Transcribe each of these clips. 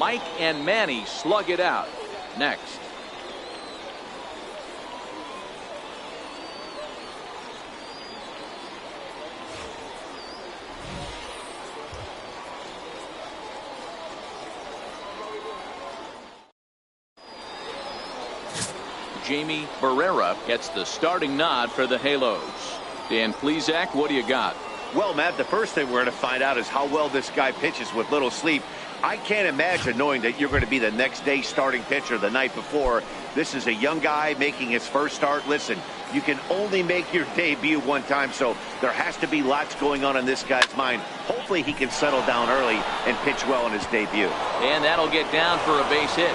Mike and Manny slug it out. Next. Jamie Barrera gets the starting nod for the Halos. Dan Plesac, what do you got? Well, Matt, the first thing we're going to find out is how well this guy pitches with little sleep. I can't imagine knowing that you're going to be the next day starting pitcher the night before. This is a young guy making his first start. Listen, you can only make your debut one time, so there has to be lots going on in this guy's mind. Hopefully he can settle down early and pitch well in his debut. And that'll get down for a base hit.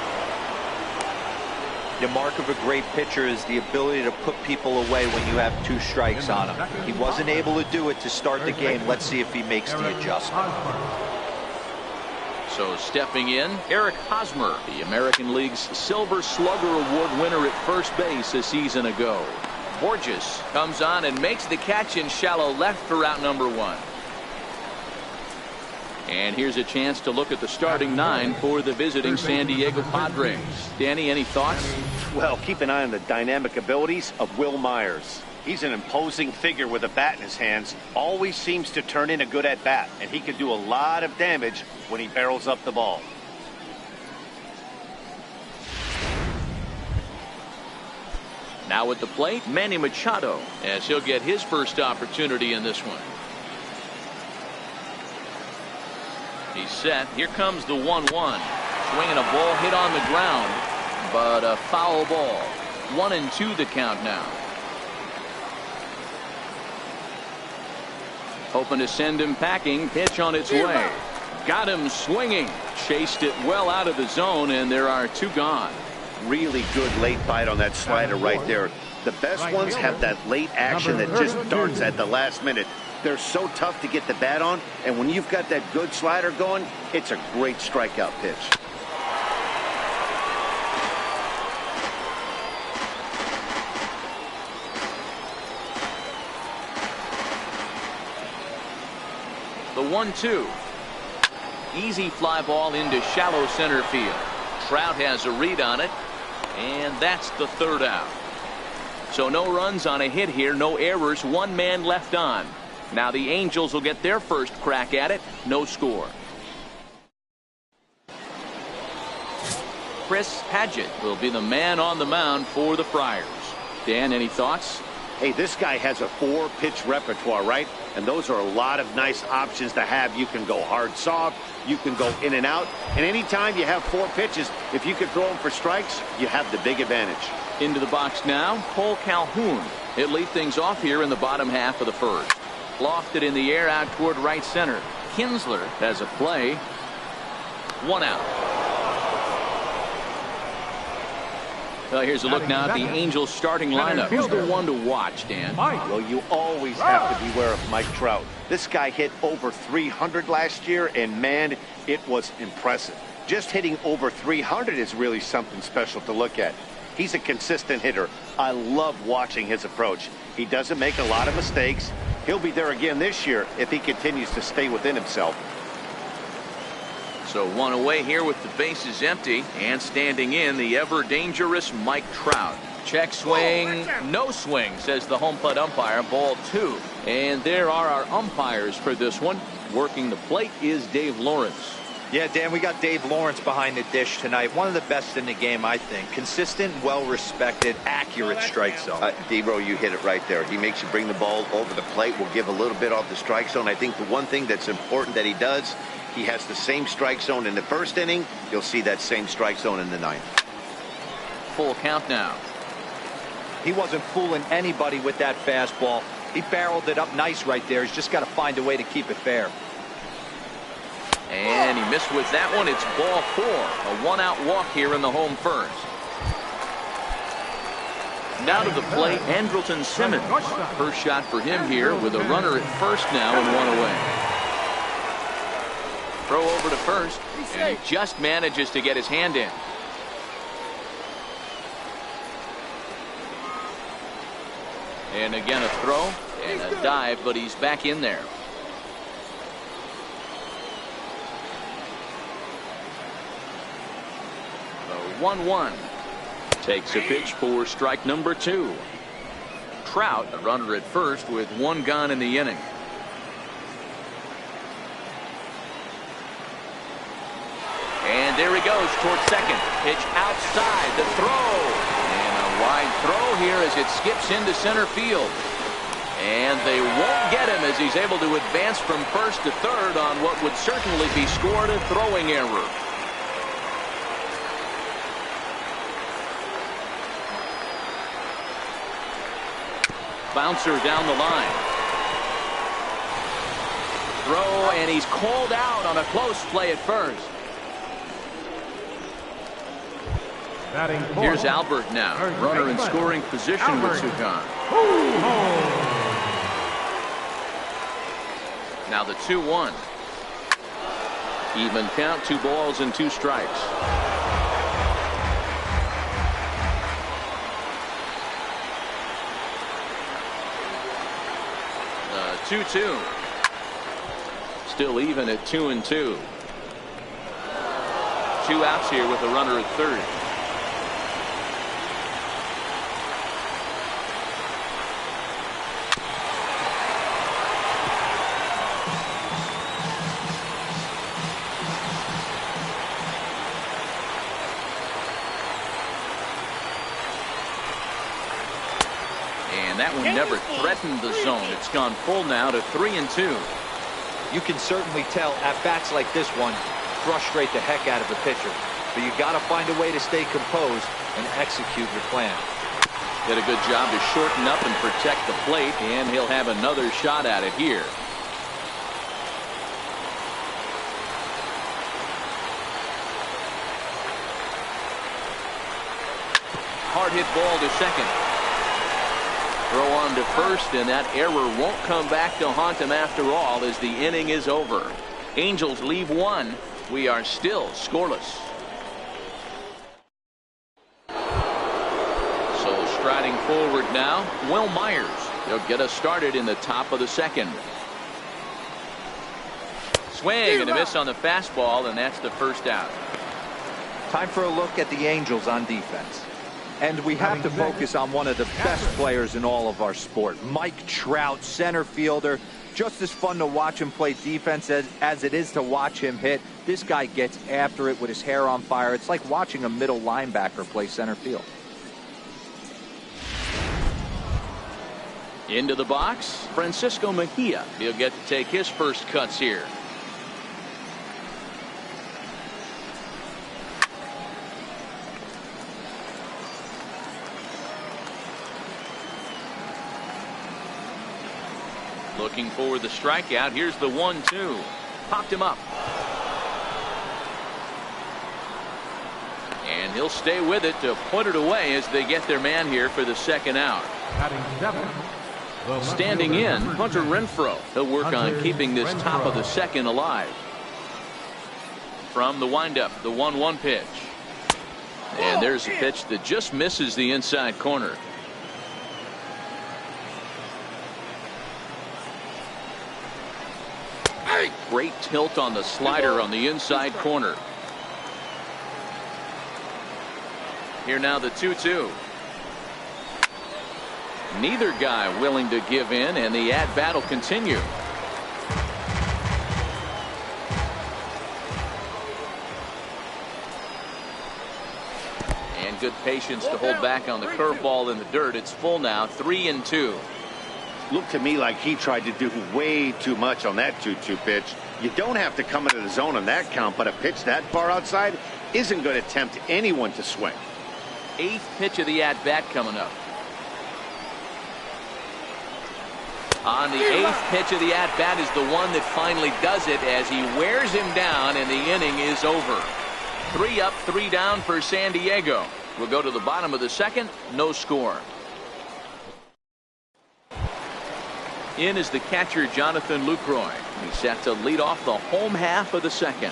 The mark of a great pitcher is the ability to put people away when you have 2 strikes on him. He wasn't able to do it to start the game. Let's see if he makes the adjustment. So stepping in, Eric Hosmer, the American League's Silver Slugger Award winner at first base a season ago. Borges comes on and makes the catch in shallow left for out number 1. And here's a chance to look at the starting 9 for the visiting San Diego Padres. Danny, any thoughts? Well, keep an eye on the dynamic abilities of Will Myers. He's an imposing figure with a bat in his hands. Always seems to turn in a good at-bat, and he can do a lot of damage when he barrels up the ball. Now at the plate, Manny Machado, as he'll get his first opportunity in this one. He's set. Here comes the 1-1. Swinging a ball hit on the ground, but a foul ball. 1-2 the count now. Hoping to send him packing. Pitch on its way. Got him swinging. Chased it well out of the zone, and there are 2 gone. Really good late bite on that slider right there. The best ones have that late action that just darts at the last minute. They're so tough to get the bat on, and when you've got that good slider going, it's a great strikeout pitch. The 1-2. Easy fly ball into shallow center field. Trout has a read on it, and that's the 3rd out. So no runs on a hit here, no errors, 1 man left on. Now the Angels will get their first crack at it. No score. Chris Padgett will be the man on the mound for the Friars. Dan, any thoughts? Hey, this guy has a 4-pitch repertoire, right? And those are a lot of nice options to have. You can go hard, soft. You can go in and out. And anytime you have 4 pitches, if you can throw them for strikes, you have the big advantage. Into the box now, Cole Calhoun. He'll lead things off here in the bottom half of the 1st. Lofted in the air out toward right center. Kinsler has a play. 1 out. Well, here's a look now at the Angels starting lineup. Who's the one to watch, Dan? Well, you always have to beware of Mike Trout. This guy hit over 300 last year, and man, it was impressive. Just hitting over 300 is really something special to look at. He's a consistent hitter. I love watching his approach. He doesn't make a lot of mistakes. He'll be there again this year if he continues to stay within himself. So 1 away here with the bases empty, and standing in the ever dangerous Mike Trout. Check swing, no swing, says the home plate umpire. Ball 2. And there are our umpires for this one. Working the plate is Dave Lawrence. Yeah, Dan, we got Dave Lawrence behind the dish tonight. One of the best in the game, I think. Consistent, well-respected, accurate strike zone. D-Row, you hit it right there. He makes you bring the ball over the plate. We'll give a little bit off the strike zone. I think the one thing that's important that he does, he has the same strike zone in the 1st inning. You'll see that same strike zone in the 9th. Full count now. He wasn't fooling anybody with that fastball. He barreled it up nice right there. He's just got to find a way to keep it fair. And he missed with that one. It's ball 4. A 1-out walk here in the home 1st. Now to the plate, Andrelton Simmons. First shot for him here with a runner at 1st now and 1 away. Throw over to 1st, and he just manages to get his hand in. And again a throw and a dive, but he's back in there. 1-1. Takes a pitch for strike number 2. Trout, a runner at first with 1 gone in the inning. And there he goes towards second. Pitch outside, the throw. And a wide throw here as it skips into center field. And they won't get him as he's able to advance from first to third on what would certainly be scored a throwing error. Bouncer down the line. Throw, and he's called out on a close play at first. Here's Albert now. Runner in scoring position with Sukan. Now the 2-1. Even count, 2 balls and 2 strikes. The 2-2. Still even at 2-2. 2 outs here with a runner at third. That one never threatened the zone. It's gone full now to 3-2. You can certainly tell at bats like this one frustrate the heck out of the pitcher. But you got to find a way to stay composed and execute your plan. Did a good job to shorten up and protect the plate, and he'll have another shot at it here. Hard hit ball to second. Throw on to first, and that error won't come back to haunt him after all as the inning is over. Angels leave 1. We are still scoreless. So striding forward now, Will Myers. He'll get us started in the top of the second. Swing and a miss on the fastball, and that's the first out. Time for a look at the Angels on defense. And we have to focus on one of the best players in all of our sport, Mike Trout, center fielder. Just as fun to watch him play defense as it is to watch him hit. This guy gets after it with his hair on fire. It's like watching a middle linebacker play center field. Into the box, Francisco Mejia. He'll get to take his first cuts here. Looking for the strikeout. Here's the 1-2. Popped him up. And he'll stay with it to put it away as they get their man here for the second out. Standing in, Hunter Renfroe. He'll work on keeping this top of the second alive. From the windup, the 1-1 pitch. And there's a pitch that just misses the inside corner. Great tilt on the slider on the inside corner. Here now the 2-2. Neither guy willing to give in, and the at-bat will continue. And good patience to hold back on the curveball in the dirt. It's full now, 3-2. Looked to me like he tried to do way too much on that 2-2 pitch. You don't have to come into the zone on that count, but a pitch that far outside isn't going to tempt anyone to swing. 8th pitch of the at-bat coming up. On the 8th pitch of the at-bat is the one that finally does it as he wears him down, and the inning is over. 3 up, 3 down for San Diego. We'll go to the bottom of the second. No score. In is the catcher, Jonathan Lucroy. He's set to lead off the home half of the second.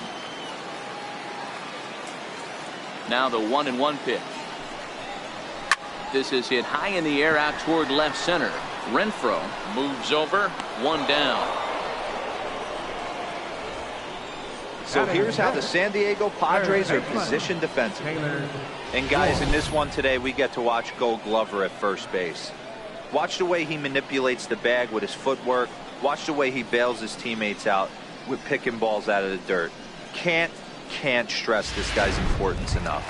Now the 1-1 pitch. This is hit high in the air out toward left center. Renfroe moves over, 1 down. So here's how the San Diego Padres are positioned defensively. And guys, in this one today, we get to watch Gold Glover at first base. Watch the way he manipulates the bag with his footwork. Watch the way he bails his teammates out with picking balls out of the dirt. Can't stress this guy's importance enough.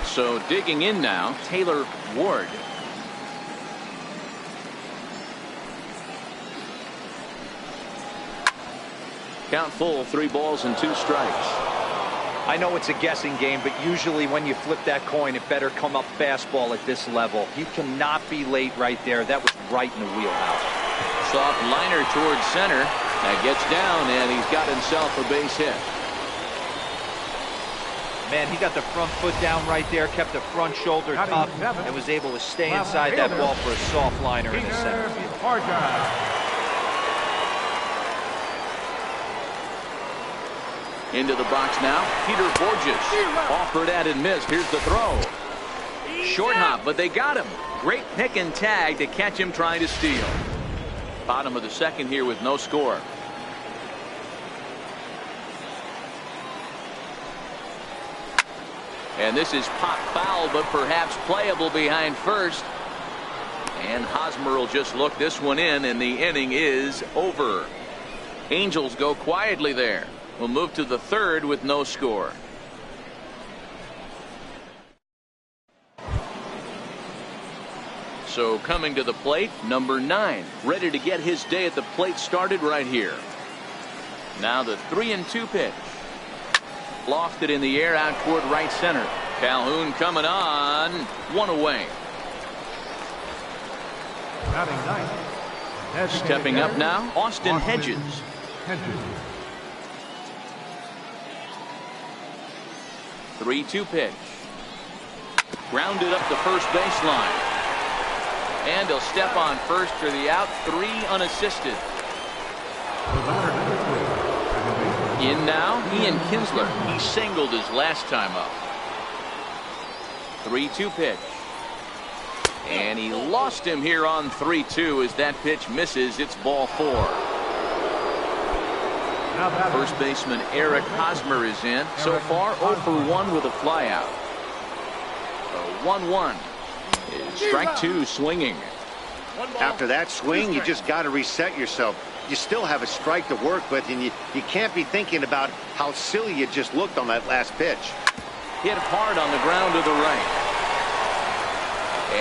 So digging in now, Taylor Ward. Count full, 3 balls and 2 strikes. I know it's a guessing game, but usually when you flip that coin, it better come up fastball at this level. He cannot be late right there. That was right in the wheelhouse. Soft liner towards center. That gets down, and he's got himself a base hit. Man, he got the front foot down right there, kept the front shoulder up, and was able to stay inside that ball for a soft liner in the center field. Into the box now, Peter Borges. Offered at and missed. Here's the throw. Short hop, but they got him. Great pick and tag to catch him trying to steal. Bottom of the second here with no score. And this is pop foul, but perhaps playable behind first. And Hosmer will just look this one in, and the inning is over. Angels go quietly there. We'll move to the third with no score. So coming to the plate, number 9, ready to get his day at the plate started right here. Now the 3-2 pitch. Lofted in the air out toward right center. Calhoun coming on. 1 away. Stepping up now, Austin Hedges. 3-2 pitch. Grounded up the first baseline. And he'll step on first for the out. 3 unassisted. In now, Ian Kinsler. He singled his last time up. 3-2 pitch. And he lost him here on 3-2 as that pitch misses. It's ball 4. First baseman Eric Hosmer is in. So far 0 for 1 with a flyout. The 1-1 is strike 2 swinging. After that swing, you just got to reset yourself. You still have a strike to work with, and you can't be thinking about how silly you just looked on that last pitch. Hit hard on the ground to the right.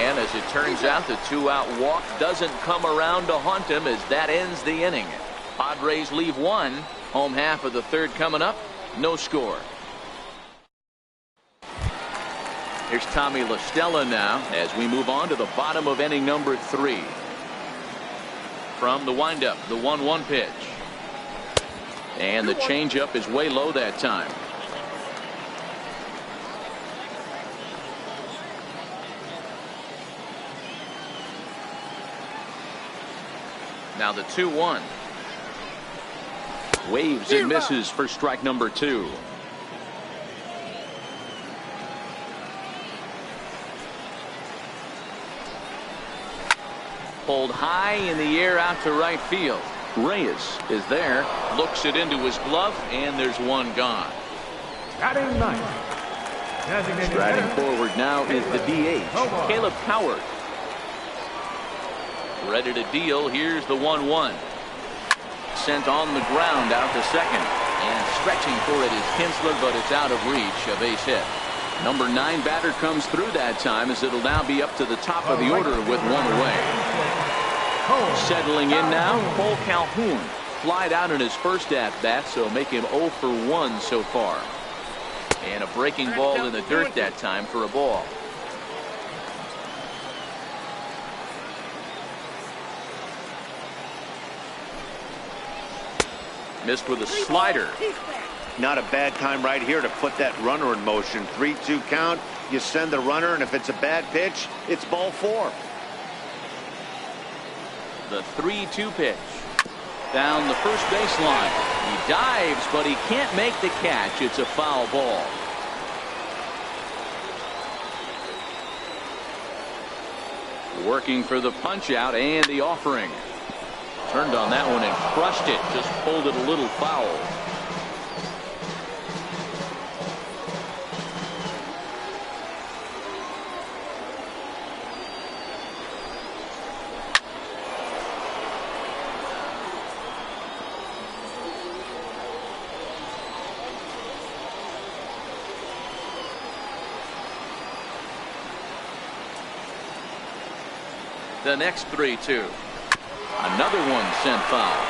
And as it turns out, the 2-out walk doesn't come around to haunt him as that ends the inning. Padres leave 1. Home half of the third coming up. No score. Here's Tommy La Stella now as we move on to the bottom of inning number 3. From the windup, the 1-1 pitch. And the changeup is way low that time. Now the 2-1. Waves and misses for strike number 2. Pulled high in the air out to right field. Reyes is there, looks it into his glove, and there's one gone. Striding forward now is the DH, Caleb Coward. Ready to deal. Here's the 1-1. Sent on the ground out to second. And stretching for it is Kinsler, but it's out of reach. A base hit. Number 9 batter comes through that time as it'll now be up to the top of the order with 1 away. Settling in now, Cole Calhoun. Flied out in his first at-bat, so make him 0 for 1 so far. And a breaking ball in the dirt that time for a ball. Missed with a slider. Not a bad time right here to put that runner in motion. 3-2 count. You send the runner, and if it's a bad pitch, it's ball 4. The 3-2 pitch. Down the first baseline. He dives, but he can't make the catch. It's a foul ball. Working for the punch out and the offering. Turned on that one and crushed it. Just pulled it a little foul. The next 3-2. Another one sent foul.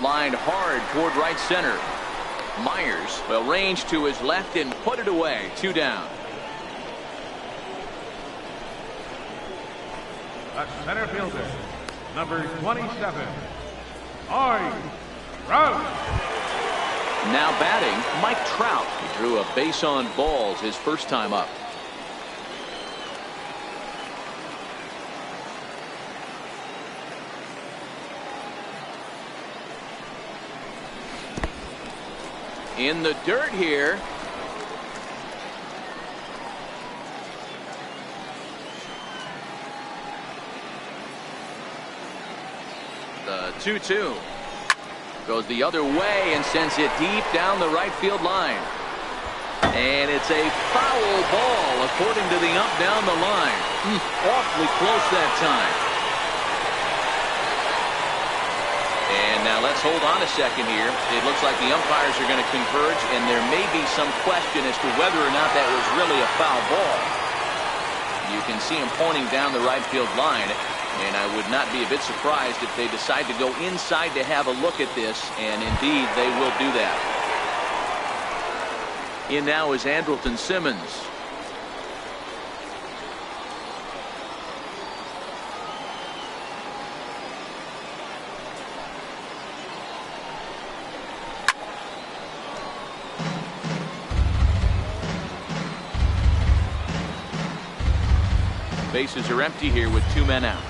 Lined hard toward right center. Myers will range to his left and put it away. 2 down. The center fielder, number 27, Trout. Now batting, Mike Trout. He drew a base on balls his first time up. In the dirt here. The 2-2 goes the other way and sends it deep down the right field line. And it's a foul ball according to the ump down the line. Awfully close that time. And now let's hold on a second here. It looks like the umpires are going to converge, and there may be some question as to whether or not that was really a foul ball. You can see him pointing down the right field line. And I would not be a bit surprised if they decide to go inside to have a look at this, and indeed they will do that. In now is Andrelton Simmons. Bases are empty here with 2 men out.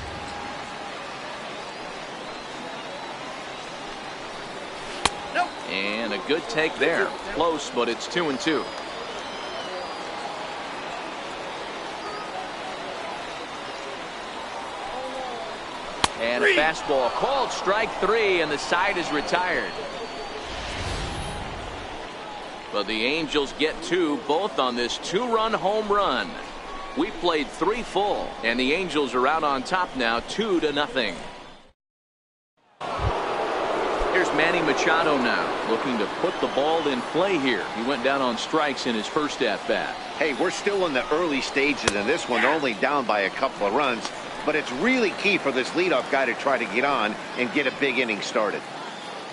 And a good take there. Close, but it's 2-2. And a fastball called strike 3, and the side is retired. But the Angels get 2, both on this 2-run home run. We played 3 full, and the Angels are out on top now 2-0. Here's Manny Machado now, looking to put the ball in play here. He went down on strikes in his first at-bat. Hey, we're still in the early stages in this one. They're only down by a couple of runs, but it's really key for this leadoff guy to try to get on and get a big inning started.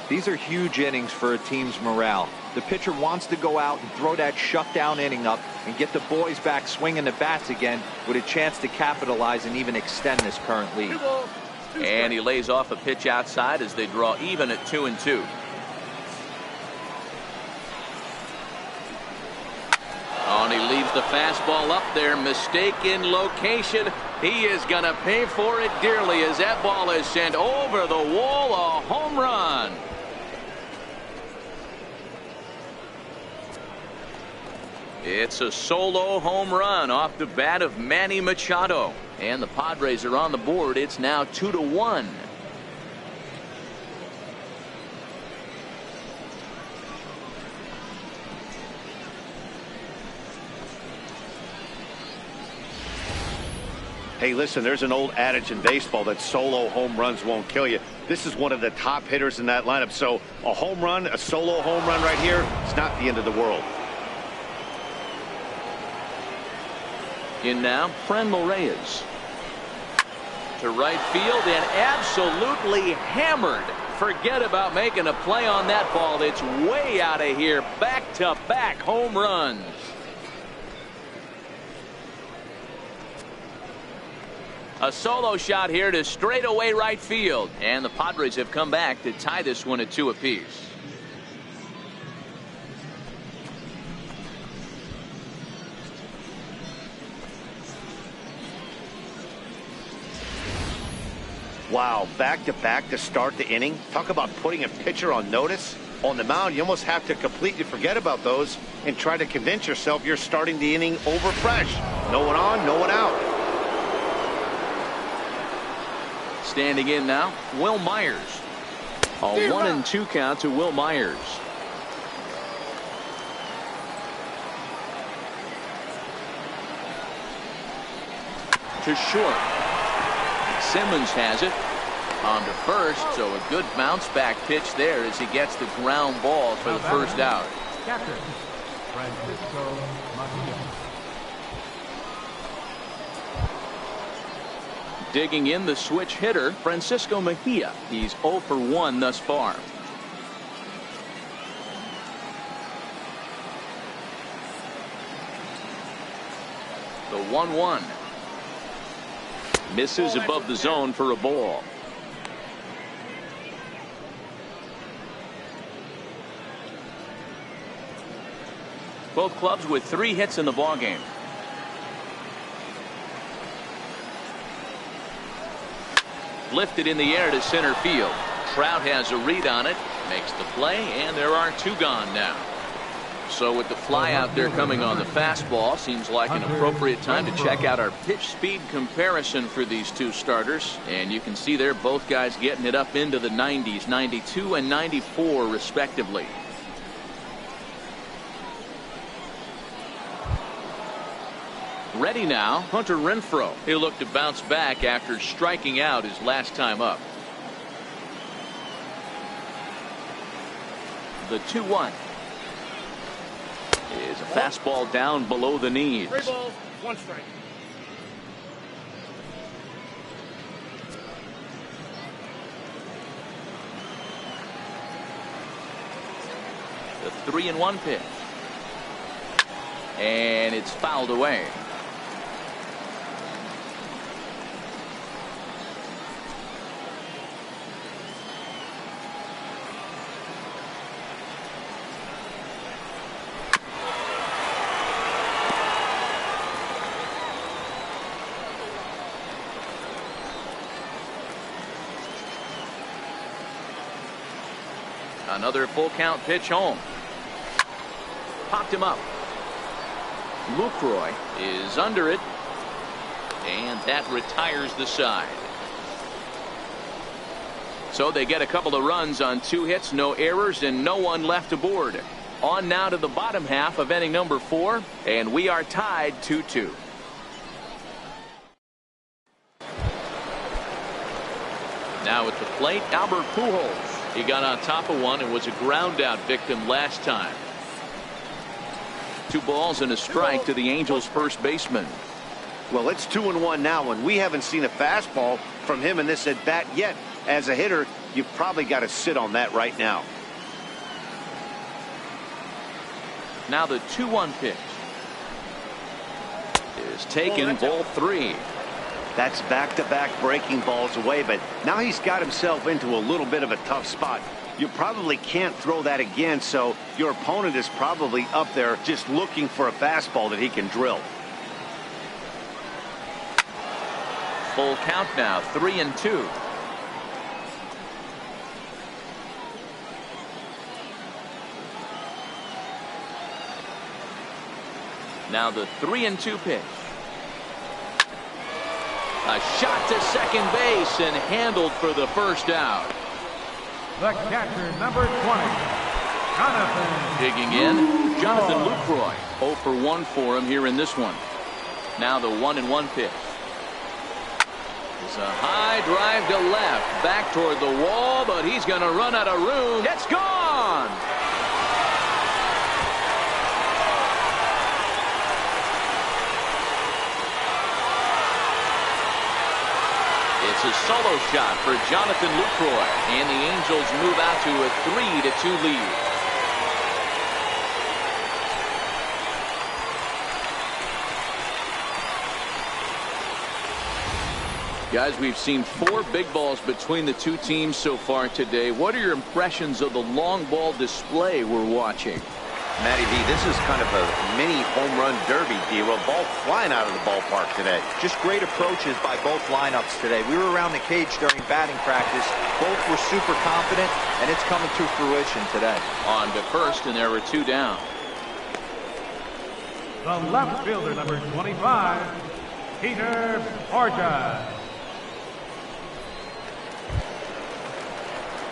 These are huge innings for a team's morale. The pitcher wants to go out and throw that shutdown inning up and get the boys back swinging the bats again with a chance to capitalize and even extend this current lead. And he lays off a pitch outside as they draw even at 2-2. Oh, and he leaves the fastball up there. Mistaken location. He is going to pay for it dearly as that ball is sent over the wall. A home run. It's a solo home run off the bat of Manny Machado. And the Padres are on the board. It's now 2-1. Hey, listen, there's an old adage in baseball that solo home runs won't kill you. This is one of the top hitters in that lineup. So a home run, a solo home run right here, it's not the end of the world. In now, Franmil Reyes. To right field and absolutely hammered. Forget about making a play on that ball. It's way out of here. Back-to-back home runs. A solo shot here to straightaway right field. And the Padres have come back to tie this one at 2 apiece. Wow, back-to-back to start the inning. Talk about putting a pitcher on notice. On the mound, you almost have to completely forget about those and try to convince yourself you're starting the inning over fresh. No one on, no one out. Standing in now, Will Myers. A 1-2 count to Will Myers. To short. Simmons has it. On to first, so a good bounce back pitch there as he gets the ground ball for the first out. Captain, Francisco Mejia. Digging in the switch hitter, Francisco Mejia. He's 0 for 1 thus far. The 1-1. Misses above the zone for a ball. Both clubs with 3 hits in the ballgame. Lifted in the air to center field. Trout has a read on it, makes the play, and there are 2 gone now. So with the fly out there coming on the fastball, seems like an appropriate time to check out our pitch speed comparison for these 2 starters. And you can see there both guys getting it up into the 90s, 92 and 94 respectively. Ready now, Hunter Renfroe. He'll look to bounce back after striking out his last time up. The 2-1 is a fastball down below the knees. 3 balls, 1 strike. The 3-1 pitch. And it's fouled away. Another full count pitch home. Popped him up. Lucroy is under it, and that retires the side. So they get a couple of runs on 2 hits, no errors, and no one left aboard. On now to the bottom half of inning number 4, and we are tied 2-2. Now at the plate, Albert Pujols. He got on top of one and was a ground out victim last time. 2 balls and a strike to the Angels' first baseman. Well, it's 2-1 now, and we haven't seen a fastball from him in this at bat yet. As a hitter, you've probably got to sit on that right now. Now the 2-1 pitch is taken, ball 3. That's back-to-back breaking balls away, but now he's got himself into a little bit of a tough spot. You probably can't throw that again, so your opponent is probably up there just looking for a fastball that he can drill. Full count now, 3-2. Now the 3-2 pitch. A shot to second base and handled for the first out. The catcher, number 20, Jonathan. Digging in, Jonathan Lucroy. 0 for 1 for him here in this one. Now the 1-1 pitch. It's a high drive to left, back toward the wall, but he's going to run out of room. It's gone. It's a solo shot for Jonathan Lucroy, and the Angels move out to a 3-2 lead. Guys, we've seen 4 big balls between the 2 teams so far today. What are your impressions of the long ball display we're watching? Matty V, this is kind of a mini home run derby deal. A ball flying out of the ballpark today. Just great approaches by both lineups today. We were around the cage during batting practice. Both were super confident, and it's coming to fruition today. On to first, and there were 2 down. The left fielder, number 25, Peter Borja.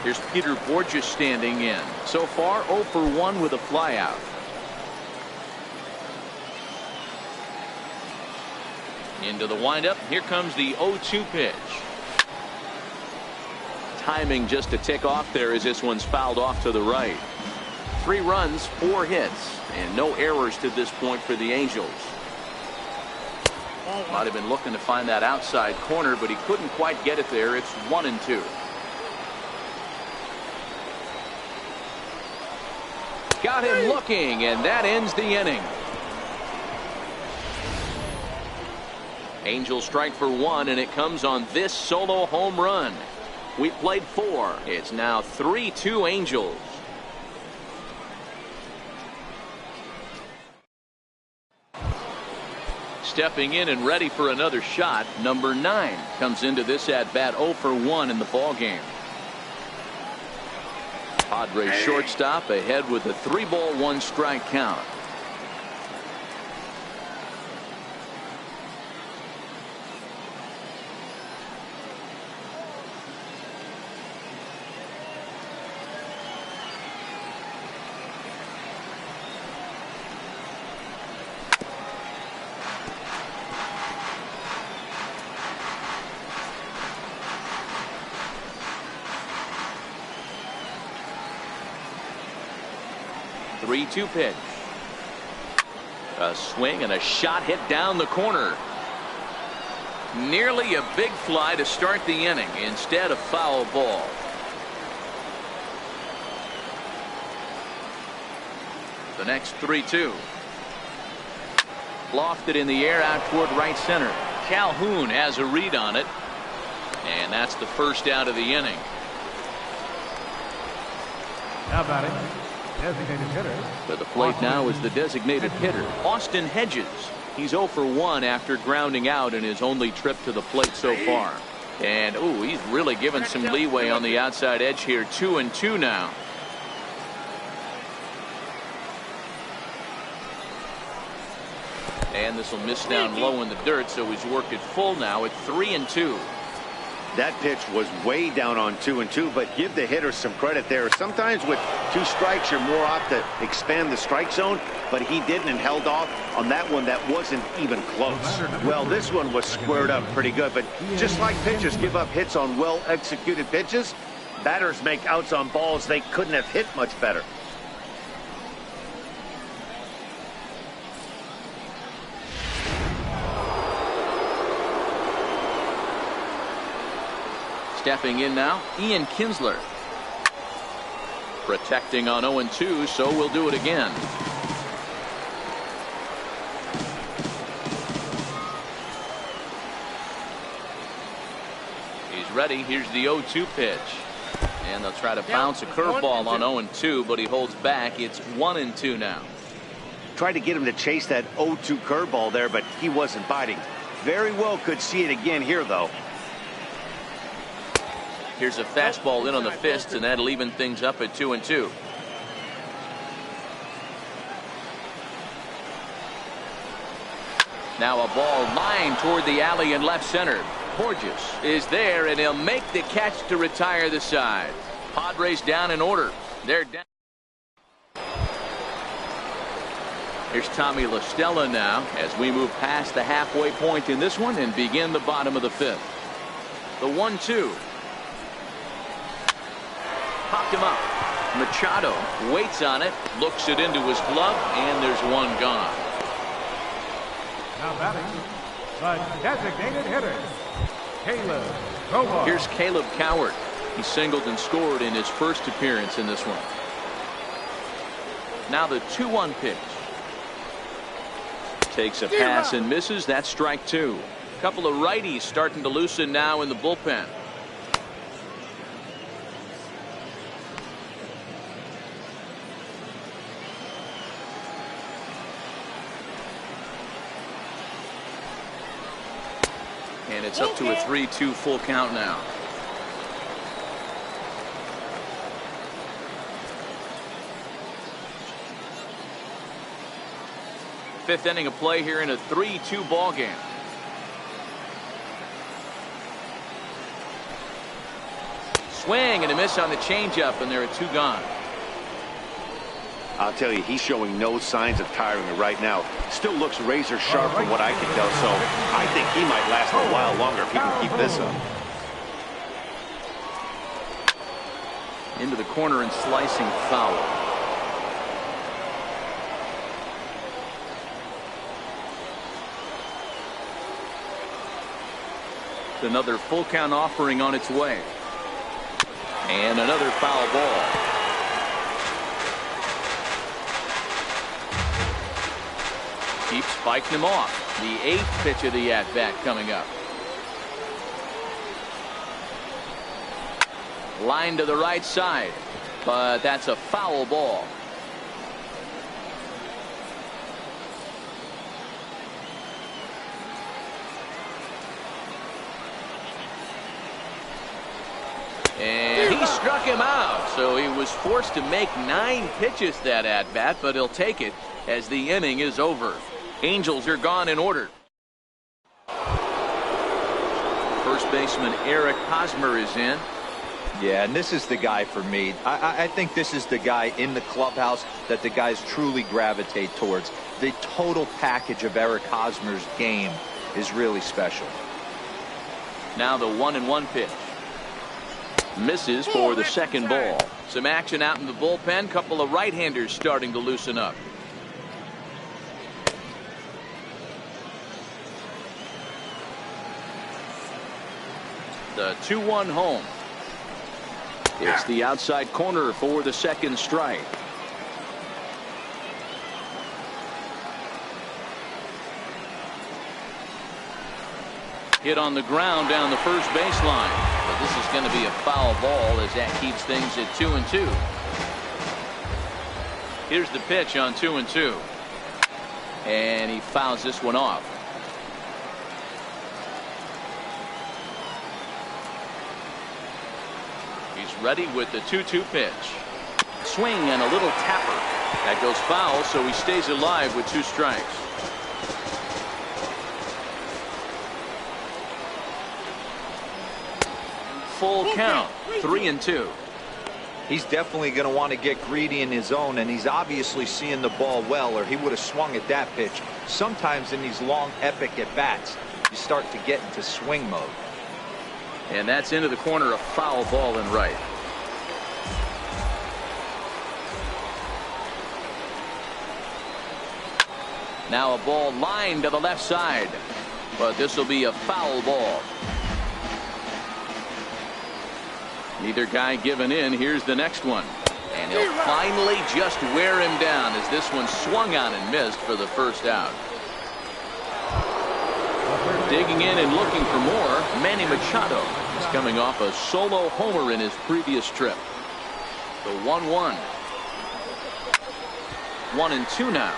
Here's Peter Borges standing in. So far, 0 for 1 with a flyout. Into the windup. Here comes the 0-2 pitch. Timing just a tick off there as this one's fouled off to the right. 3 runs, 4 hits, and no errors to this point for the Angels. Might have been looking to find that outside corner, but he couldn't quite get it there. It's 1-2. Got him looking, and that ends the inning. Angels strike for 1, and it comes on this solo home run. We played 4. It's now 3-2 Angels. Stepping in and ready for another shot, number 9 comes into this at bat 0 for 1 in the ball game. Padres shortstop ahead with a 3-ball 1-strike count. Three-two pitch. A swing and a shot hit down the corner. Nearly a big fly to start the inning. Instead, a foul ball. The next 3-2. Lofted in the air out toward right center. Calhoun has a read on it. And that's the first out of the inning. Now batting, designated hitter. To the plate now is the designated hitter, Austin Hedges. He's 0 for 1 after grounding out in his only trip to the plate so far. And, ooh, he's really given some leeway on the outside edge here. 2-2 now. And this will miss down low in the dirt, so he's worked it full now at 3-2. That pitch was way down on 2-2, but give the hitter some credit there. Sometimes with 2 strikes, you're more apt to expand the strike zone, but he didn't and held off on that one that wasn't even close. Well, this one was squared up pretty good, but just like pitchers give up hits on well-executed pitches, batters make outs on balls they couldn't have hit much better. Stepping in now, Ian Kinsler. Protecting on 0-2, so we'll do it again. He's ready. Here's the 0-2 pitch. And they'll try to bounce a curveball on 0-2, but he holds back. It's 1-2 now. Tried to get him to chase that 0-2 curveball there, but he wasn't biting. Very well could see it again here, though. Here's a fastball in on the fist, and that'll even things up at 2-2. Now a ball lined toward the alley in left center. Borges is there, and he'll make the catch to retire the side. Padres down in order. They're down. Here's Tommy La Stella now as we move past the halfway point in this one and begin the bottom of the 5th. The 1-2. Popped him up. Machado waits on it, looks it into his glove, and there's one gone. Now batting, the designated hitter, Caleb Cowart. Here's Caleb Cowart. He singled and scored in his first appearance in this one. Now the 2-1 pitch. Takes a pass and misses. That's strike 2. A couple of righties starting to loosen now in the bullpen. And it's up to a 3-2 full count now. Fifth inning of play here in a 3-2 ball game. Swing and a miss on the changeup, and there are 2 gone. I'll tell you, he's showing no signs of tiring right now. Still looks razor sharp from what I can tell, so I think he might last a while longer if he can keep this up. Into the corner and slicing foul. Another full count offering on its way. And another foul ball. Keeps spiking him off. The 8th pitch of the at-bat coming up. Line to the right side, but that's a foul ball. And he struck him out, so he was forced to make 9 pitches that at-bat, but he'll take it as the inning is over. Angels are gone in order. First baseman Eric Hosmer is in. Yeah, and this is the guy for me. I think this is the guy in the clubhouse that the guys truly gravitate towards. The total package of Eric Hosmer's game is really special. Now the 1-1 pitch. Misses for the second ball. Some action out in the bullpen. Couple of right-handers starting to loosen up. The 2-1 home. It's the outside corner for the second strike. Hit on the ground down the first baseline. But this is going to be a foul ball as that keeps things at 2-2. Here's the pitch on 2-2. And he fouls this one off. He's ready with the 2-2 pitch. Swing and a little tapper. That goes foul, so he stays alive with 2 strikes. Full count, 3-2. He's definitely going to want to get greedy in his zone, and he's obviously seeing the ball well, or he would have swung at that pitch. Sometimes in these long, epic at-bats, you start to get into swing mode. And that's into the corner, a foul ball and right. Now a ball lined to the left side, but this will be a foul ball. Neither guy giving in. Here's the next one. And he'll finally just wear him down as this one swung on and missed for the first out. Digging in and looking for more, Manny Machado is coming off a solo homer in his previous trip. The 1-1. 1-2 now.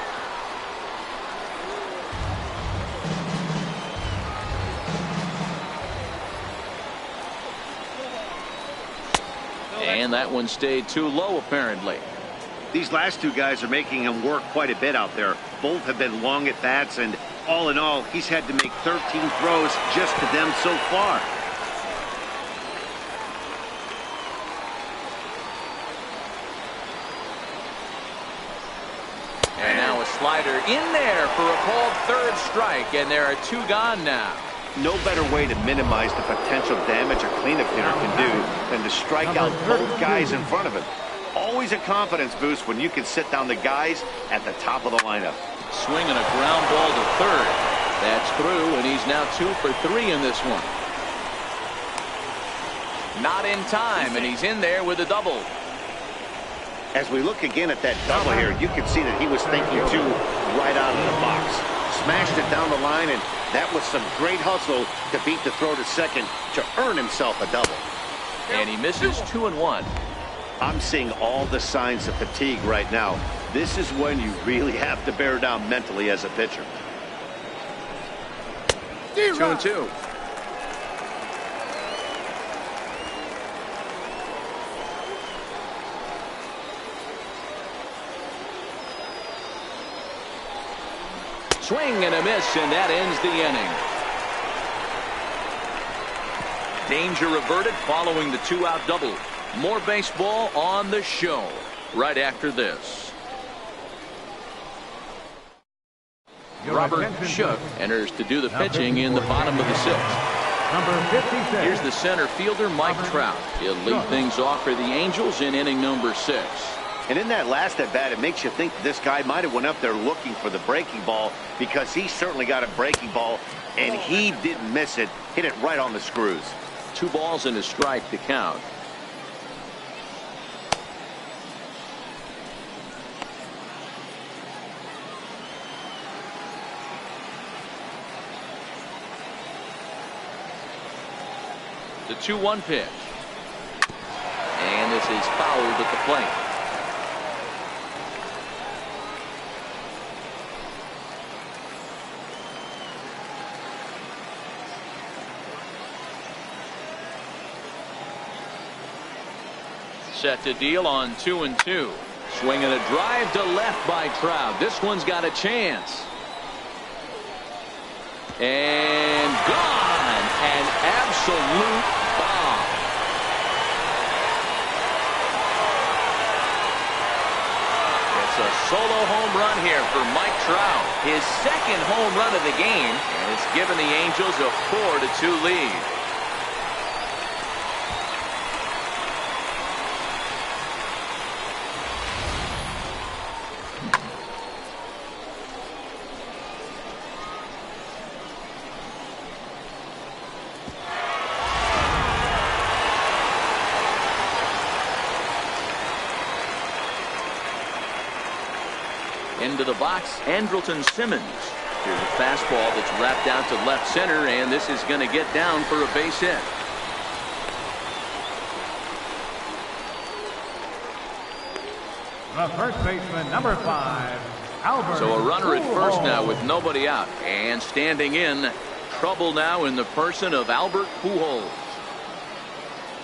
And that one stayed too low, apparently. These last 2 guys are making him work quite a bit out there. Both have been long at bats, and all in all, he's had to make 13 throws just to them so far. And now a slider in there for a called 3rd strike, and there are 2 gone now. No better way to minimize the potential damage a cleanup hitter can do than to strike out both guys in front of him. Always a confidence boost when you can sit down the guys at the top of the lineup. Swinging a ground ball to 3rd. That's through, and he's now 2 for 3 in this one. Not in time, and he's in there with a double. As we look again at that double here, you can see that he was thinking too right out of the box. Smashed it down the line, and that was some great hustle to beat the throw to second to earn himself a double. And he misses 2-1. I'm seeing all the signs of fatigue right now. This is when you really have to bear down mentally as a pitcher. 2-2. swing and a miss, and that ends the inning. Danger averted following the 2-out double. More baseball on the show right after this. Robert Shook enters to do the pitching in the bottom of the 6th. Number 56. Here's the center fielder, Mike Trout. He'll lead things off for the Angels in inning number 6. And in that last at bat, it makes you think this guy might have went up there looking for the breaking ball, because he certainly got a breaking ball, and he didn't miss it. Hit it right on the screws. 2 balls and a strike to count. The 2-1 pitch. And this is fouled at the plate. Set to deal on 2-2. Swing and a drive to left by Trout. This one's got a chance. And gone. An absolute bomb. It's a solo home run here for Mike Trout. His 2nd home run of the game, and it's given the Angels a 4-2 lead. Into the box, Andrelton Simmons. Here's a fastball that's wrapped out to left center, and this is going to get down for a base hit. The first baseman, number 5, Albert. So a runner at first now with nobody out, and standing in, trouble now in the person of Albert Pujols.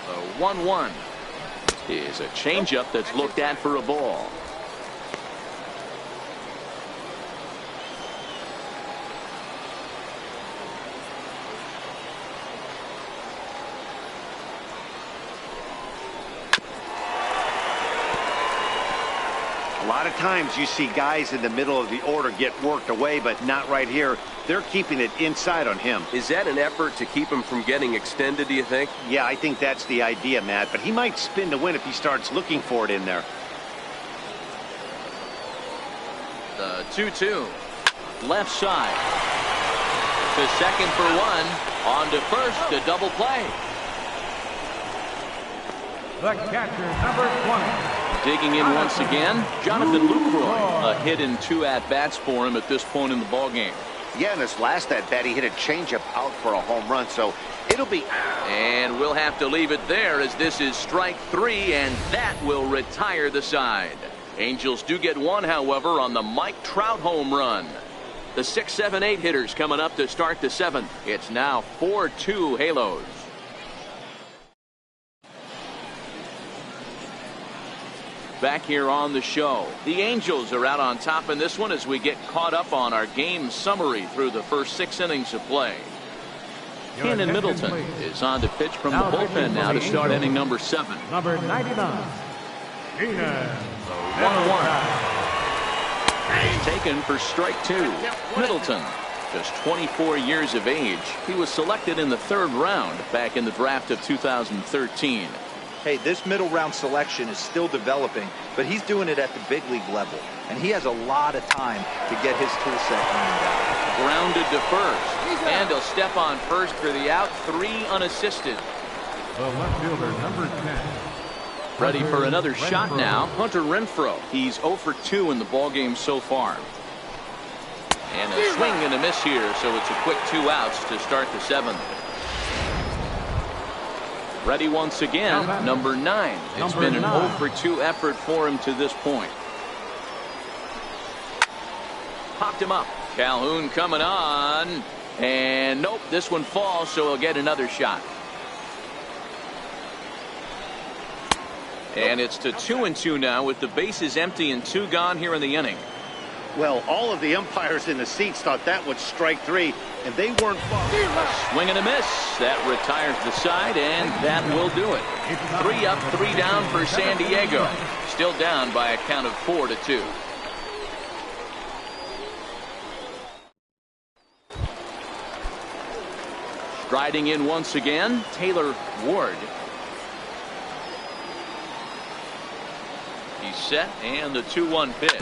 The 1-1 is a changeup that's looked at for a ball. A lot of times you see guys in the middle of the order get worked away, but not right here. They're keeping it inside on him. Is that an effort to keep him from getting extended, do you think? Yeah, I think that's the idea, Matt, but he might spin to win if he starts looking for it in there. The 2-2. Left side. To second for 1. On to first, a double play. The catcher, number 20. Digging in once again, Jonathan Lucroy. A hit in 2 at-bats for him at this point in the ballgame. Yeah, in his last at-bat, he hit a changeup out for a home run, so it'll be... And we'll have to leave it there, as this is strike 3, and that will retire the side. Angels do get 1, however, on the Mike Trout home run. The 6, 7, 8 hitters coming up to start the 7th. It's now 4-2 Halos. Back here on the show, the Angels are out on top in this one as we get caught up on our game summary through the first 6 innings of play. Kenan Middleton is on to pitch from the bullpen now to start inning number 7. Number 99. Kenan. 1-1. Taken for strike 2. Middleton, just 24 years of age. He was selected in the 3rd round back in the draft of 2013. Hey, this middle round selection is still developing, but he's doing it at the big league level, and he has a lot of time to get his tool set ironed out. Grounded to first, and he'll step on first for the out. 3 unassisted. The left fielder, number 10. Ready for another shot now, Hunter Renfroe. He's 0 for 2 in the ballgame so far. And a swing and a miss here, so it's a quick 2 outs to start the 7th. Ready once again, number 9. It's been an 0 for 2 effort for him to this point. Popped him up. Calhoun coming on. And nope, this one falls, so he'll get another shot. And it's to 2-2 now with the bases empty and 2 gone here in the inning. Well, all of the umpires in the seats thought that was strike three, and they weren't far. Swing and a miss. That retires the side, and that will do it. 3 up, 3 down for San Diego. Still down by a count of 4-2. Striding in once again, Taylor Ward. He's set, and the 2-1 pitch.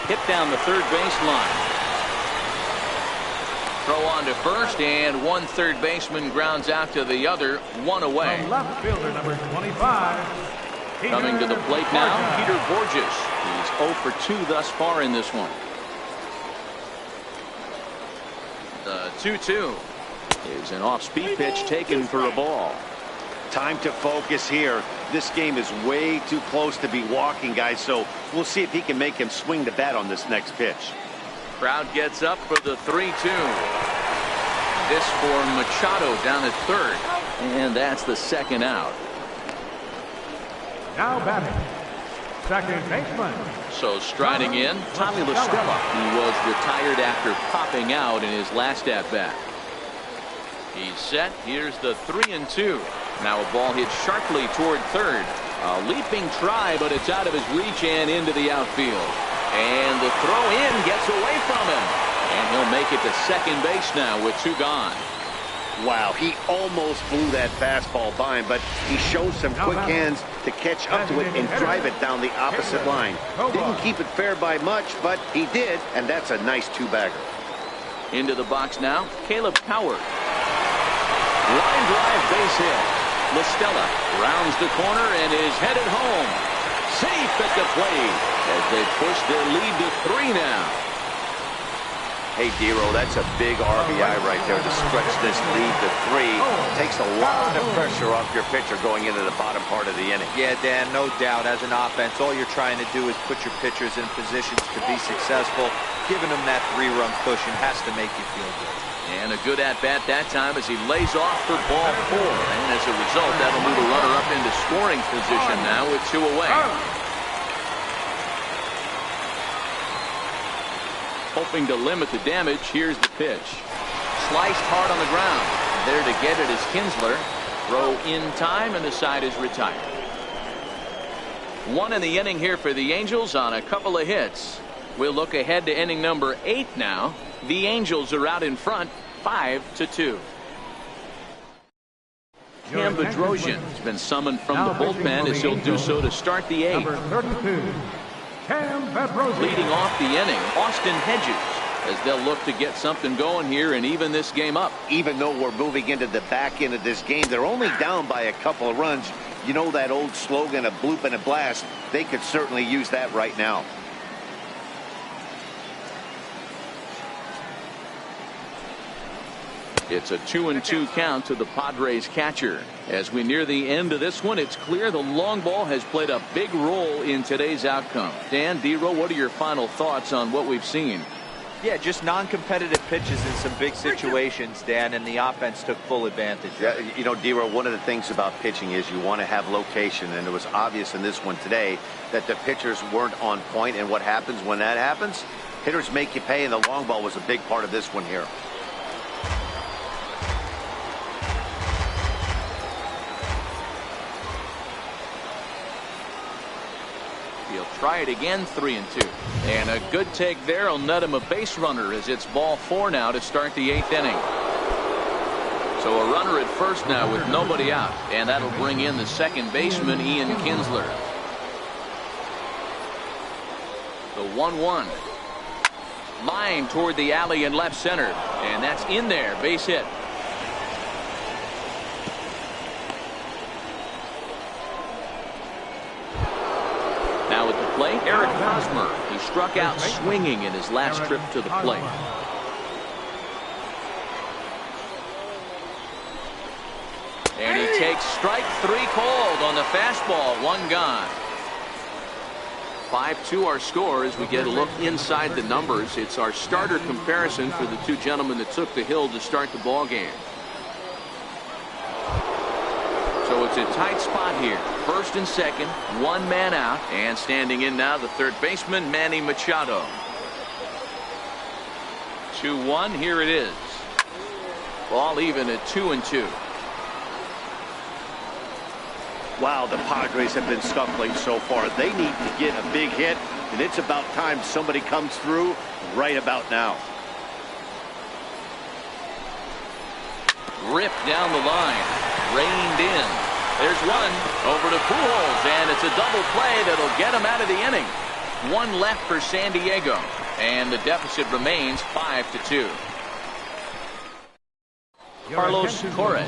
Hit down the third baseline. Throw on to first, and one third baseman grounds out to the other, 1 away. The left fielder, number 25. Coming to the plate now, Peter Borges. He's 0 for 2 thus far in this one. The 2-2 is an off-speed pitch taken for a ball. Time to focus here. This game is way too close to be walking, guys, so we'll see if he can make him swing the bat on this next pitch. Crowd gets up for the 3-2. This for Machado down at third, and that's the second out. Now batting, second baseman. So striding in, Tommy La Stella. He was retired after popping out in his last at-bat. He's set. Here's the 3-2. Now a ball hit sharply toward third. A leaping try, but it's out of his reach and into the outfield. And the throw in gets away from him. And he'll make it to second base now with 2 gone. Wow, he almost blew that fastball by him, but he shows some quick hands to catch up to it and drive it down the opposite line. Didn't keep it fair by much, but he did, and that's a nice 2-bagger. Into the box now, Caleb Howard. Line drive base hit. La Stella rounds the corner and is headed home. Safe at the plate as they push their lead to 3 now. Hey, Dero, that's a big RBI right there to stretch this lead to 3. Takes a lot of pressure off your pitcher going into the bottom part of the inning. Yeah, Dan, no doubt. As an offense, all you're trying to do is put your pitchers in positions to be successful. Giving them that 3-run cushion has to make you feel good. And a good at-bat that time as he lays off for ball 4. And as a result, that'll move a runner up into scoring position now with 2 away. Hoping to limit the damage, here's the pitch. Sliced hard on the ground. There to get it is Kinsler. Throw in time, and the side is retired. 1 in the inning here for the Angels on a couple of hits. We'll look ahead to inning number 8 now. The Angels are out in front, 5-2. Cam Bedrosian has been summoned from the bullpen as he'll do so to start the 8th. Number 32, Cam Bedrosian. Leading off the inning, Austin Hedges, as they'll look to get something going here and even this game up. Even though we're moving into the back end of this game, they're only down by a couple of runs. You know that old slogan, a bloop and a blast? They could certainly use that right now. It's a 2-2 count to the Padres catcher. As we near the end of this one, it's clear the long ball has played a big role in today's outcome. Dan, Dero, what are your final thoughts on what we've seen? Yeah, just non-competitive pitches in some big situations, Dan, and the offense took full advantage. Yeah, you know, Dero, one of the things about pitching is you want to have location, and it was obvious in this one today that the pitchers weren't on point, and what happens when that happens? Hitters make you pay, and the long ball was a big part of this one here. He'll try it again, 3-2. And a good take there will net him a base runner as it's ball 4 now to start the 8th inning. So a runner at first now with nobody out. And that'll bring in the second baseman, Ian Kinsler. The 1-1. Line toward the alley in left center. And that's in there. Base hit. Now at the plate, Eric Hosmer. He struck out swinging in his last trip to the plate. And he takes strike 3 called on the fastball. 1 gone. 5-2 our score as we get a look inside the numbers. It's our starter comparison for the 2 gentlemen that took the hill to start the ball game. So it's a tight spot here. First and second, 1 man out, and standing in now the third baseman, Manny Machado. 2-1. Here it is. Ball even at 2-2. Wow, the Padres have been scuffling so far. They need to get a big hit, and it's about time somebody comes through right about now. Ripped down the line. Reined in. There's one over to Pujols, and it's a double play that'll get him out of the inning. One left for San Diego, and the deficit remains 5-2. Carlos Torres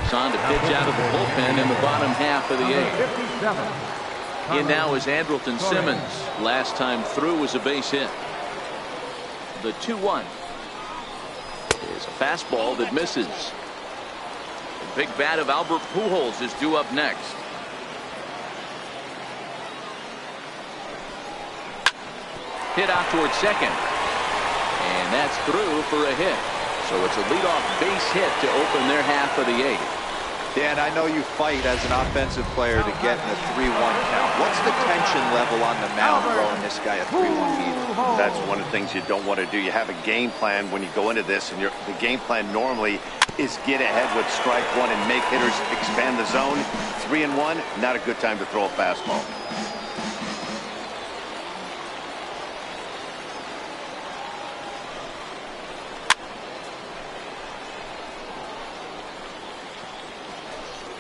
is on to pitch out of the bullpen in the bottom half of the eighth. In now is Andrelton Simmons. Last time through was a base hit. The 2-1 is a fastball that misses. The big bat of Albert Pujols is due up next. Hit out towards second, and that's through for a hit. So it's a leadoff base hit to open their half of the eighth. Dan, I know you fight as an offensive player to get in a 3-1 count. What's the tension level on the mound throwing this guy a 3-1 heater? That's one of the things you don't want to do. You have a game plan when you go into this, and the game plan normally is get ahead with strike one and make hitters expand the zone. 3-1, not a good time to throw a fastball.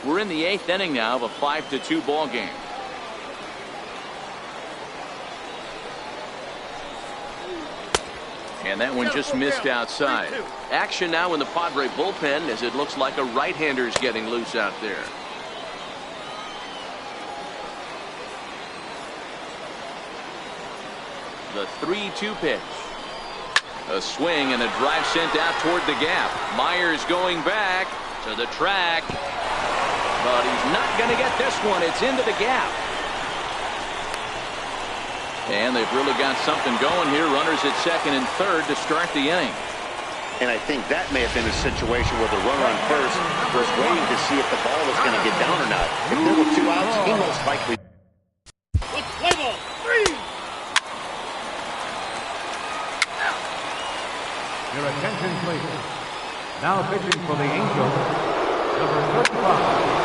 We're in the eighth inning now of a 5-2 ball game. And that one just missed outside. Action now in the Padre bullpen as it looks like a right-hander's getting loose out there. The 3-2 pitch. A swing and a drive sent out toward the gap. Myers going back to the track. But he's not going to get this one. It's into the gap. And they've really got something going here. Runners at second and third to start the inning. And I think that may have been a situation where the runner on first was waiting to see if the ball was going to get down or not. If there were 2 outs, he most likely. Let's play ball. 3. Your attention, please. Now pitching for the Angels, number 35.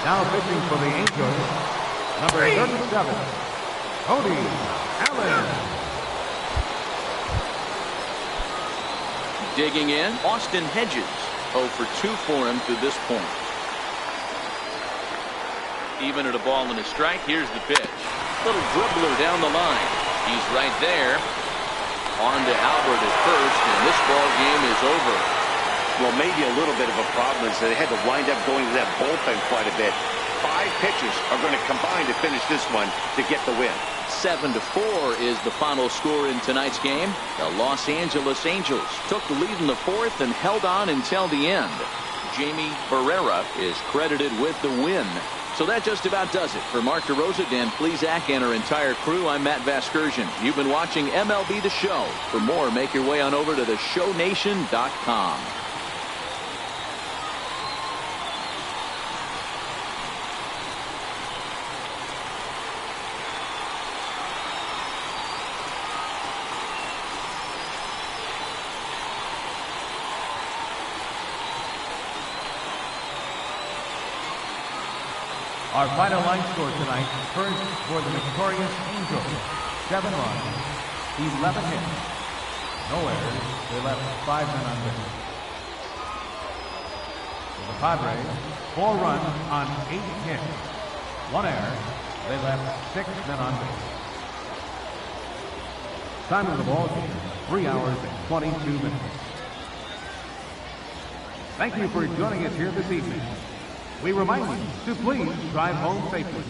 Now pitching for the Angels, number 37, Cody Allen. Digging in, Austin Hedges. 0 for 2 for him to this point. Even at a ball and a strike, here's the pitch. Little dribbler down the line. He's right there. On to Albert at first, and this ball game is over. Well, maybe a little bit of a problem is that they had to wind up going to that bullpen quite a bit. 5 pitchers are going to combine to finish this one to get the win. 7-4 is the final score in tonight's game. The Los Angeles Angels took the lead in the fourth and held on until the end. Jamie Barrera is credited with the win. So that just about does it. For Mark DeRosa, Dan Plesac, and our entire crew, I'm Matt Vasgersian. You've been watching MLB The Show. For more, make your way on over to theshownation.com. Our final line score tonight, first for the victorious Angels, 7 runs, 11 hits, no errors. They left 5 men on base. For the Padres, 4 runs on 8 hits, 1 error. They left 6 men on base. Time of the ball game, 3 hours and 22 minutes. Thank you for joining us here this evening. We remind you to please drive home safely.